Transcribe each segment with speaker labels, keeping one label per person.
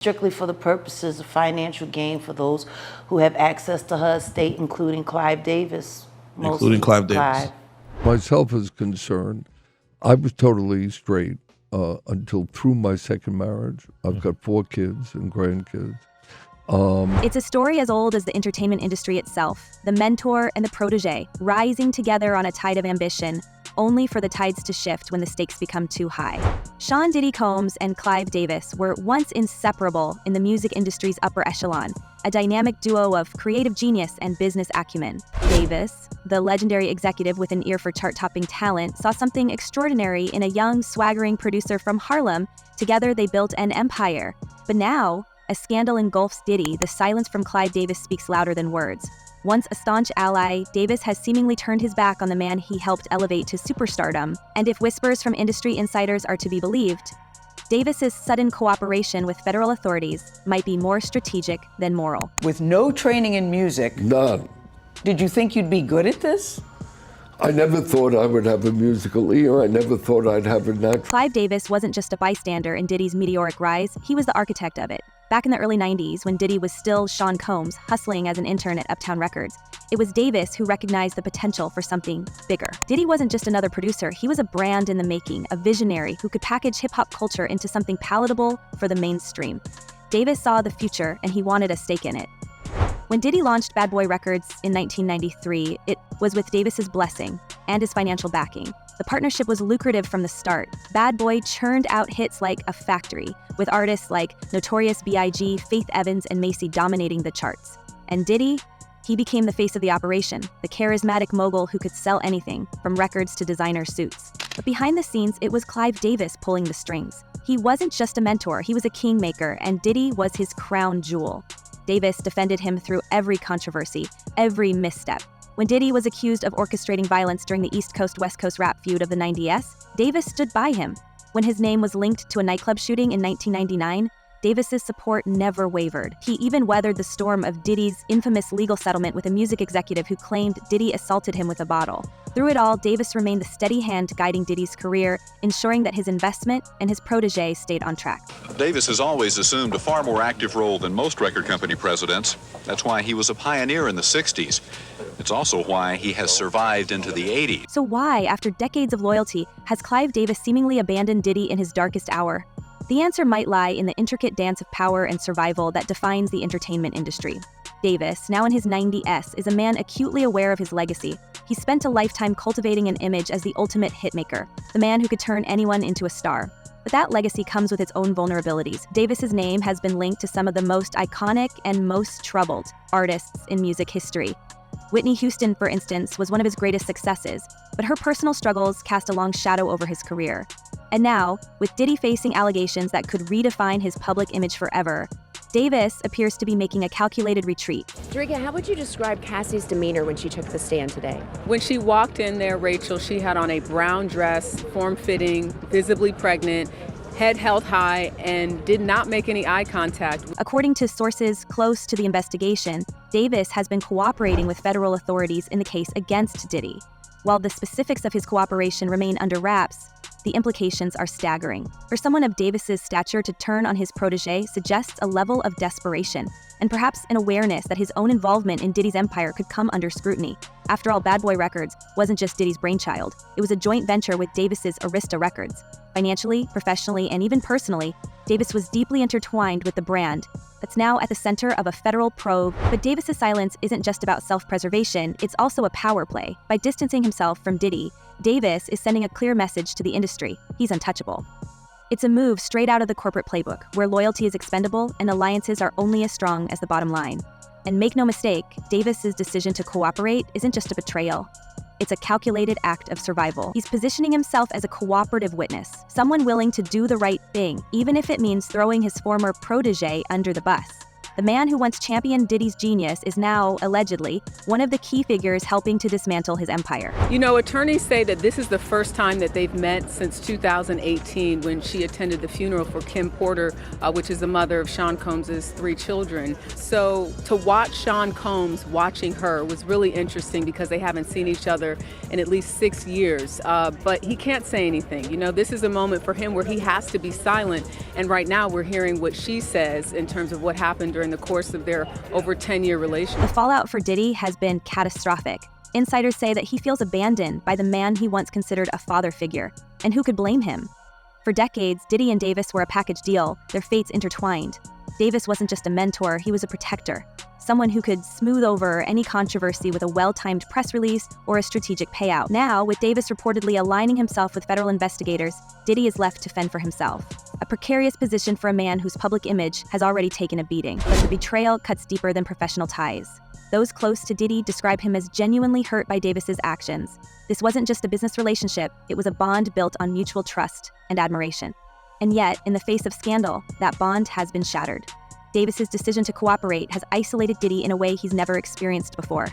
Speaker 1: strictly for the purposes of financial gain for those who have access to her estate, including Clive Davis.
Speaker 2: Including Clive Davis.
Speaker 3: Myself is concerned, I was totally straight until through my second marriage. I've got 4 kids and grandkids.
Speaker 4: It's a story as old as the entertainment industry itself, the mentor and the protege, rising together on a tide of ambition, only for the tides to shift when the stakes become too high. Sean Diddy Combs and Clive Davis were once inseparable in the music industry's upper echelon, a dynamic duo of creative genius and business acumen. Davis, the legendary executive with an ear for chart-topping talent, saw something extraordinary in a young, swaggering producer from Harlem. Together, they built an empire. But now, a scandal engulfs Diddy. The silence from Clive Davis speaks louder than words. Once a staunch ally, Davis has seemingly turned his back on the man he helped elevate to superstardom. And if whispers from industry insiders are to be believed, Davis's sudden cooperation with federal authorities might be more strategic than moral.
Speaker 5: With no training in music,
Speaker 3: None.
Speaker 5: did you think you'd be good at this?
Speaker 3: I never thought I would have a musical ear. I never thought I'd have a natural.
Speaker 4: Clive Davis wasn't just a bystander in Diddy's meteoric rise, he was the architect of it. Back in the early 90s, when Diddy was still Sean Combs, hustling as an intern at Uptown Records, it was Davis who recognized the potential for something bigger. Diddy wasn't just another producer, he was a brand in the making, a visionary who could package hip-hop culture into something palatable for the mainstream. Davis saw the future, and he wanted a stake in it. When Diddy launched Bad Boy Records in 1993, it was with Davis's blessing and his financial backing. The partnership was lucrative from the start. Bad Boy churned out hits like a factory, with artists like Notorious B.I.G., Faith Evans, and Macy dominating the charts. And Diddy? He became the face of the operation, the charismatic mogul who could sell anything, from records to designer suits. But behind the scenes, it was Clive Davis pulling the strings. He wasn't just a mentor, he was a kingmaker, and Diddy was his crown jewel. Davis defended him through every controversy, every misstep. When Diddy was accused of orchestrating violence during the East Coast-West Coast rap feud of the 90s, Davis stood by him. When his name was linked to a nightclub shooting in 1999, Davis's support never wavered. He even weathered the storm of Diddy's infamous legal settlement with a music executive who claimed Diddy assaulted him with a bottle. Through it all, Davis remained the steady hand guiding Diddy's career, ensuring that his investment and his protege stayed on track.
Speaker 6: Davis has always assumed a far more active role than most record company presidents. That's why he was a pioneer in the 60s. It's also why he has survived into the 80s.
Speaker 4: So why, after decades of loyalty, has Clive Davis seemingly abandoned Diddy in his darkest hour? The answer might lie in the intricate dance of power and survival that defines the entertainment industry. Davis, now in his 90s, is a man acutely aware of his legacy. He spent a lifetime cultivating an image as the ultimate hitmaker, the man who could turn anyone into a star. But that legacy comes with its own vulnerabilities. Davis's name has been linked to some of the most iconic and most troubled artists in music history. Whitney Houston, for instance, was one of his greatest successes, but her personal struggles cast a long shadow over his career. And now, with Diddy facing allegations that could redefine his public image forever, Davis appears to be making a calculated retreat.
Speaker 7: Drika, how would you describe Cassie's demeanor when she took the stand today?
Speaker 8: When she walked in there, Rachel, she had on a brown dress, form-fitting, visibly pregnant, head held high, and did not make any eye contact.
Speaker 4: According to sources close to the investigation, Davis has been cooperating with federal authorities in the case against Diddy. While the specifics of his cooperation remain under wraps, the implications are staggering. For someone of Davis's stature to turn on his protege suggests a level of desperation, and perhaps an awareness that his own involvement in Diddy's empire could come under scrutiny. After all, Bad Boy Records wasn't just Diddy's brainchild. It was a joint venture with Davis's Arista Records. Financially, professionally, and even personally, Davis was deeply intertwined with the brand that's now at the center of a federal probe. But Davis's silence isn't just about self-preservation, it's also a power play. By distancing himself from Diddy, Davis is sending a clear message to the industry: he's untouchable. It's a move straight out of the corporate playbook, where loyalty is expendable and alliances are only as strong as the bottom line. And make no mistake, Davis's decision to cooperate isn't just a betrayal. It's a calculated act of survival. He's positioning himself as a cooperative witness, someone willing to do the right thing, even if it means throwing his former protege under the bus. The man who once championed Diddy's genius is now, allegedly, one of the key figures helping to dismantle his empire.
Speaker 8: You know, attorneys say that this is the first time that they've met since 2018 when she attended the funeral for Kim Porter, which is the mother of Sean Combs' 3 children. So to watch Sean Combs watching her was really interesting because they haven't seen each other in at least 6 years. But he can't say anything. You know, this is a moment for him where he has to be silent. And right now we're hearing what she says in terms of what happened during the course of their over 10-year relationship.
Speaker 4: The fallout for Diddy has been catastrophic. Insiders say that he feels abandoned by the man he once considered a father figure. And who could blame him? For decades, Diddy and Davis were a package deal, their fates intertwined. Davis wasn't just a mentor, he was a protector. Someone who could smooth over any controversy with a well-timed press release or a strategic payout. Now, with Davis reportedly aligning himself with federal investigators, Diddy is left to fend for himself. A precarious position for a man whose public image has already taken a beating. But the betrayal cuts deeper than professional ties. Those close to Diddy describe him as genuinely hurt by Davis's actions. This wasn't just a business relationship, it was a bond built on mutual trust and admiration. And yet, in the face of scandal, that bond has been shattered. Davis's decision to cooperate has isolated Diddy in a way he's never experienced before.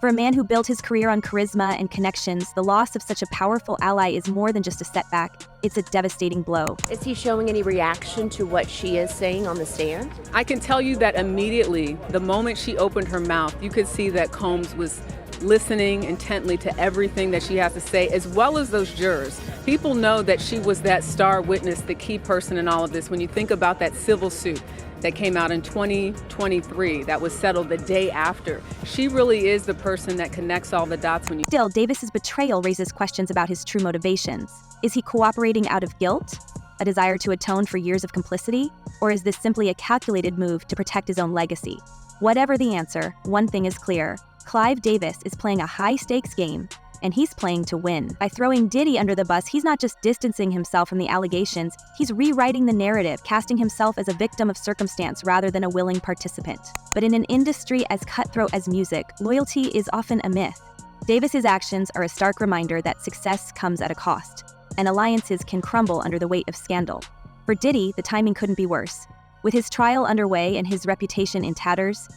Speaker 4: For a man who built his career on charisma and connections, the loss of such a powerful ally is more than just a setback, it's a devastating blow.
Speaker 7: Is he showing any reaction to what she is saying on the stand?
Speaker 8: I can tell you that immediately, the moment she opened her mouth, you could see that Combs was listening intently to everything that she has to say, as well as those jurors. People know that she was that star witness, the key person in all of this. When you think about that civil suit that came out in 2023, that was settled the day after, she really is the person that connects all the dots.
Speaker 4: Still, Davis's betrayal raises questions about his true motivations. Is he cooperating out of guilt? A desire to atone for years of complicity? Or is this simply a calculated move to protect his own legacy? Whatever the answer, one thing is clear. Clive Davis is playing a high-stakes game, and he's playing to win. By throwing Diddy under the bus, he's not just distancing himself from the allegations, he's rewriting the narrative, casting himself as a victim of circumstance rather than a willing participant. But in an industry as cutthroat as music, loyalty is often a myth. Davis's actions are a stark reminder that success comes at a cost, and alliances can crumble under the weight of scandal. For Diddy, the timing couldn't be worse. With his trial underway and his reputation in tatters,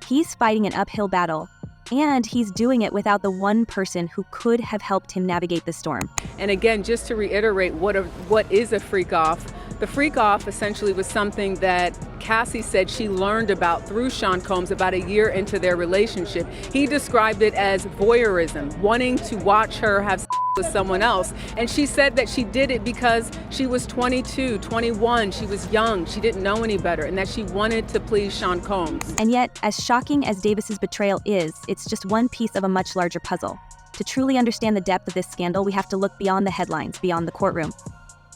Speaker 4: he's fighting an uphill battle. And he's doing it without the one person who could have helped him navigate the storm.
Speaker 8: And again, just to reiterate what is a freak-off, the freak-off essentially was something that Cassie said she learned about through Sean Combs about a year into their relationship. He described it as voyeurism, wanting to watch her have sex with someone else. And she said that she did it because she was 22, 21, she was young, she didn't know any better, and that she wanted to please Sean Combs.
Speaker 4: And yet, as shocking as Davis's betrayal is, it's just one piece of a much larger puzzle. To truly understand the depth of this scandal, we have to look beyond the headlines, beyond the courtroom.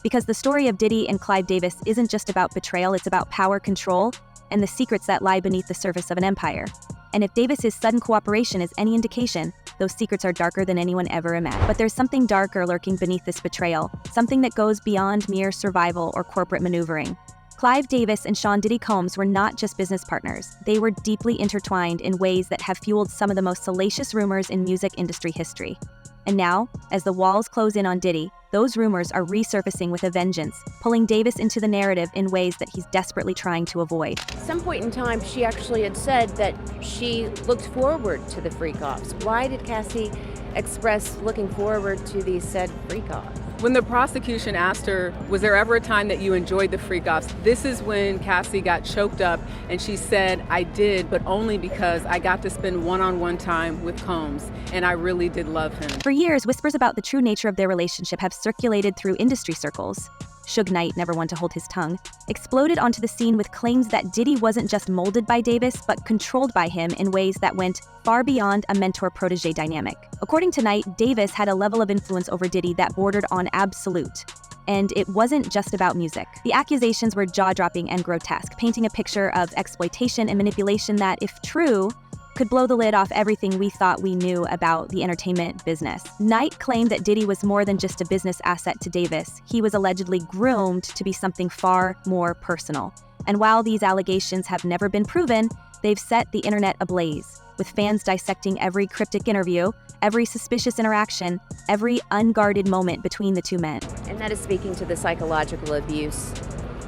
Speaker 4: Because the story of Diddy and Clive Davis isn't just about betrayal, it's about power, control, and the secrets that lie beneath the surface of an empire. And if Davis's sudden cooperation is any indication, those secrets are darker than anyone ever imagined. But there's something darker lurking beneath this betrayal, something that goes beyond mere survival or corporate maneuvering. Clive Davis and Sean Diddy Combs were not just business partners. They were deeply intertwined in ways that have fueled some of the most salacious rumors in music industry history. And now, as the walls close in on Diddy, those rumors are resurfacing with a vengeance, pulling Davis into the narrative in ways that he's desperately trying to avoid.
Speaker 7: At some point in time, she actually had said that she looked forward to the freak-offs. Why did Cassie express looking forward to these said freak-offs?
Speaker 8: When the prosecution asked her, was there ever a time that you enjoyed the freak-offs? This is when Cassie got choked up and she said, I did, but only because I got to spend one-on-one time with Combs, and I really did love him.
Speaker 4: For years, whispers about the true nature of their relationship have circulated through industry circles. Suge Knight, never one to hold his tongue, exploded onto the scene with claims that Diddy wasn't just molded by Davis, but controlled by him in ways that went far beyond a mentor-protege dynamic. According to Knight, Davis had a level of influence over Diddy that bordered on absolute. And it wasn't just about music. The accusations were jaw-dropping and grotesque, painting a picture of exploitation and manipulation that, if true, could blow the lid off everything we thought we knew about the entertainment business. Knight claimed that Diddy was more than just a business asset to Davis. He was allegedly groomed to be something far more personal. And while these allegations have never been proven, they've set the internet ablaze, with fans dissecting every cryptic interview, every suspicious interaction, every unguarded moment between the two men.
Speaker 7: And that is speaking to the psychological abuse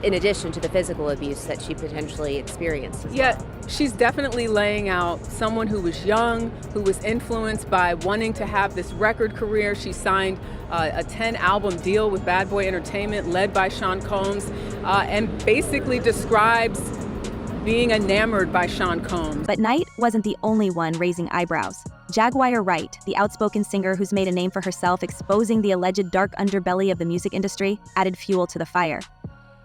Speaker 7: in addition to the physical abuse that she potentially experienced as
Speaker 8: Yeah,
Speaker 7: well.
Speaker 8: she's definitely laying out someone who was young, who was influenced by wanting to have this record career. She signed a 10-album deal with Bad Boy Entertainment, led by Sean Combs, and basically describes being enamored by Sean Combs.
Speaker 4: But Knight wasn't the only one raising eyebrows. Jaguar Wright, the outspoken singer who's made a name for herself exposing the alleged dark underbelly of the music industry, added fuel to the fire.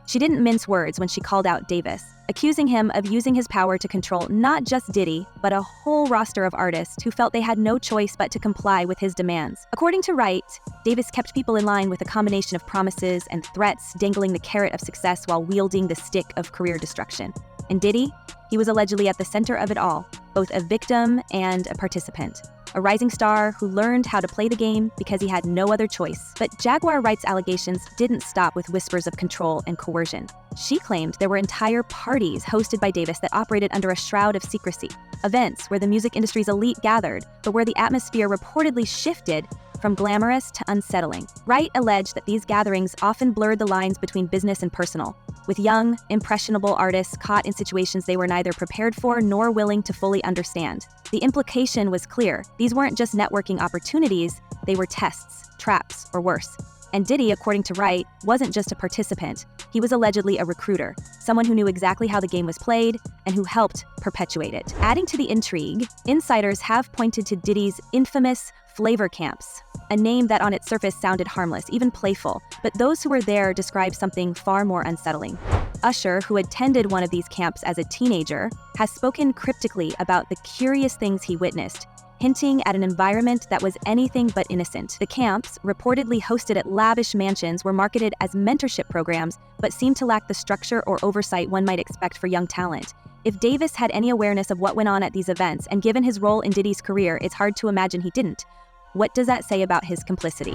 Speaker 4: She didn't mince words when she called out Davis, accusing him of using his power to control not just Diddy, but a whole roster of artists who felt they had no choice but to comply with his demands. According to Wright, Davis kept people in line with a combination of promises and threats, dangling the carrot of success while wielding the stick of career destruction. And Diddy? He was allegedly at the center of it all, both a victim and a participant. A rising star who learned how to play the game because he had no other choice. But Jaguar Wright's allegations didn't stop with whispers of control and coercion. She claimed there were entire parties hosted by Davis that operated under a shroud of secrecy. Events where the music industry's elite gathered, but where the atmosphere reportedly shifted from glamorous to unsettling. Wright alleged that these gatherings often blurred the lines between business and personal, with young, impressionable artists caught in situations they were neither prepared for nor willing to fully understand. The implication was clear. These weren't just networking opportunities, they were tests, traps, or worse. And Diddy, according to Wright, wasn't just a participant. He was allegedly a recruiter, someone who knew exactly how the game was played and who helped perpetuate it. Adding to the intrigue, insiders have pointed to Diddy's infamous flavor camps, a name that on its surface sounded harmless, even playful, but those who were there described something far more unsettling. Usher, who attended one of these camps as a teenager, has spoken cryptically about the curious things he witnessed, hinting at an environment that was anything but innocent. The camps, reportedly hosted at lavish mansions, were marketed as mentorship programs, but seemed to lack the structure or oversight one might expect for young talent. If Davis had any awareness of what went on at these events, and given his role in Diddy's career, it's hard to imagine he didn't. What does that say about his complicity?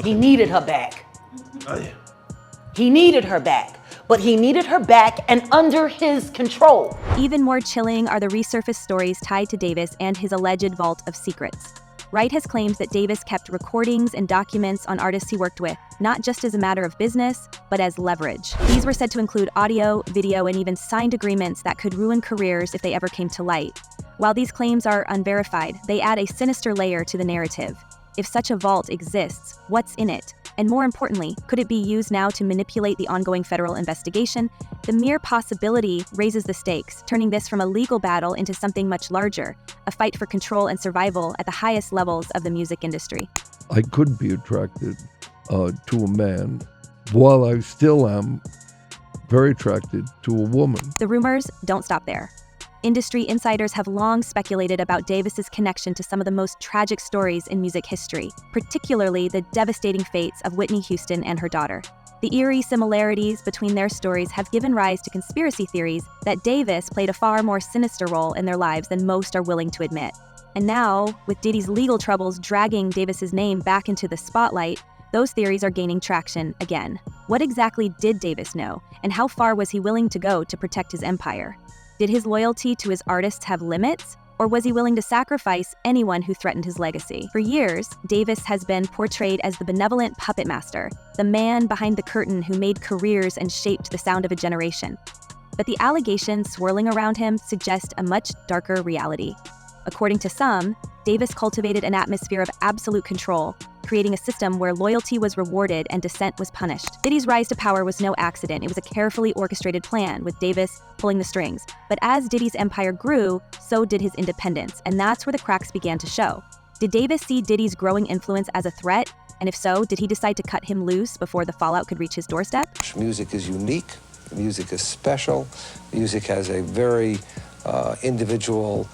Speaker 1: He needed her back.
Speaker 2: Oh, yeah.
Speaker 1: He needed her back, but he needed her back and under his control.
Speaker 4: Even more chilling are the resurfaced stories tied to Davis and his alleged vault of secrets. Wright has claimed that Davis kept recordings and documents on artists he worked with, not just as a matter of business, but as leverage. These were said to include audio, video, and even signed agreements that could ruin careers if they ever came to light. While these claims are unverified, they add a sinister layer to the narrative. If such a vault exists, what's in it? And more importantly, could it be used now to manipulate the ongoing federal investigation? The mere possibility raises the stakes, turning this from a legal battle into something much larger, a fight for control and survival at the highest levels of the music industry.
Speaker 3: I could be attracted to a man, while I still am very attracted to a woman.
Speaker 4: The rumors don't stop there. Industry insiders have long speculated about Davis's connection to some of the most tragic stories in music history, particularly the devastating fates of Whitney Houston and her daughter. The eerie similarities between their stories have given rise to conspiracy theories that Davis played a far more sinister role in their lives than most are willing to admit. And now, with Diddy's legal troubles dragging Davis's name back into the spotlight, those theories are gaining traction again. What exactly did Davis know, and how far was he willing to go to protect his empire? Did his loyalty to his artists have limits, or was he willing to sacrifice anyone who threatened his legacy? For years, Davis has been portrayed as the benevolent puppet master, the man behind the curtain who made careers and shaped the sound of a generation. But the allegations swirling around him suggest a much darker reality. According to some, Davis cultivated an atmosphere of absolute control, creating a system where loyalty was rewarded and dissent was punished. Diddy's rise to power was no accident. It was a carefully orchestrated plan, with Davis pulling the strings. But as Diddy's empire grew, so did his independence, and that's where the cracks began to show. Did Davis see Diddy's growing influence as a threat? And if so, did he decide to cut him loose before the fallout could reach his doorstep?
Speaker 9: Music is unique. Music is special. Music has a very individual,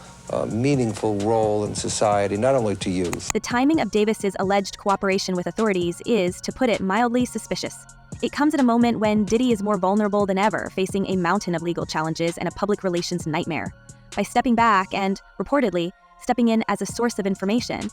Speaker 9: meaningful role in society, not only to youth.
Speaker 4: The timing of Davis's alleged cooperation with authorities is, to put it mildly, suspicious. It comes at a moment when Diddy is more vulnerable than ever, facing a mountain of legal challenges and a public relations nightmare. By stepping back and, reportedly, stepping in as a source of information,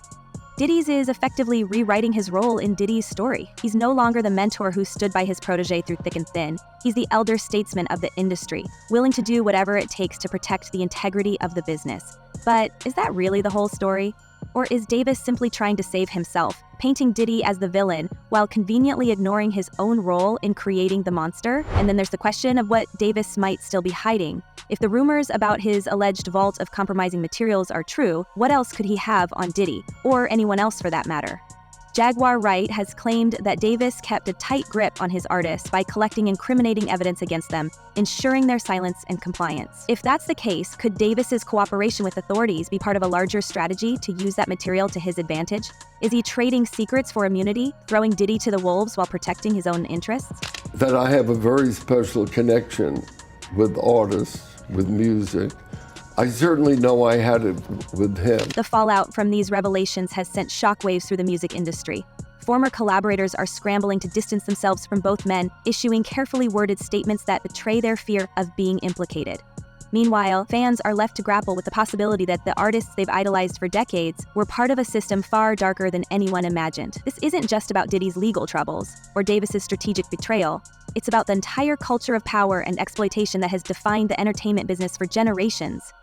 Speaker 4: Diddy's is effectively rewriting his role in Diddy's story. He's no longer the mentor who stood by his protege through thick and thin. He's the elder statesman of the industry, willing to do whatever it takes to protect the integrity of the business. But is that really the whole story? Or is Davis simply trying to save himself, painting Diddy as the villain while conveniently ignoring his own role in creating the monster? And then there's the question of what Davis might still be hiding. If the rumors about his alleged vault of compromising materials are true, what else could he have on Diddy, or anyone else for that matter? Jaguar Wright has claimed that Davis kept a tight grip on his artists by collecting incriminating evidence against them, ensuring their silence and compliance. If that's the case, could Davis's cooperation with authorities be part of a larger strategy to use that material to his advantage? Is he trading secrets for immunity, throwing Diddy to the wolves while protecting his own interests?
Speaker 3: That I have a very special connection with artists, with music. I certainly know I had it with him.
Speaker 4: The fallout from these revelations has sent shockwaves through the music industry. Former collaborators are scrambling to distance themselves from both men, issuing carefully worded statements that betray their fear of being implicated. Meanwhile, fans are left to grapple with the possibility that the artists they've idolized for decades were part of a system far darker than anyone imagined. This isn't just about Diddy's legal troubles or Davis's strategic betrayal. It's about the entire culture of power and exploitation that has defined the entertainment business for generations.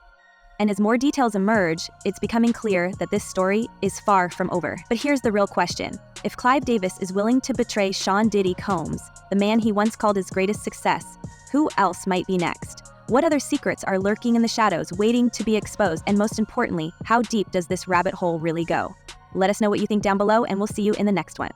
Speaker 4: And as more details emerge, it's becoming clear that this story is far from over. But here's the real question. If Clive Davis is willing to betray Sean Diddy Combs, the man he once called his greatest success, who else might be next? What other secrets are lurking in the shadows, waiting to be exposed? And most importantly, how deep does this rabbit hole really go? Let us know what you think down below, and we'll see you in the next one.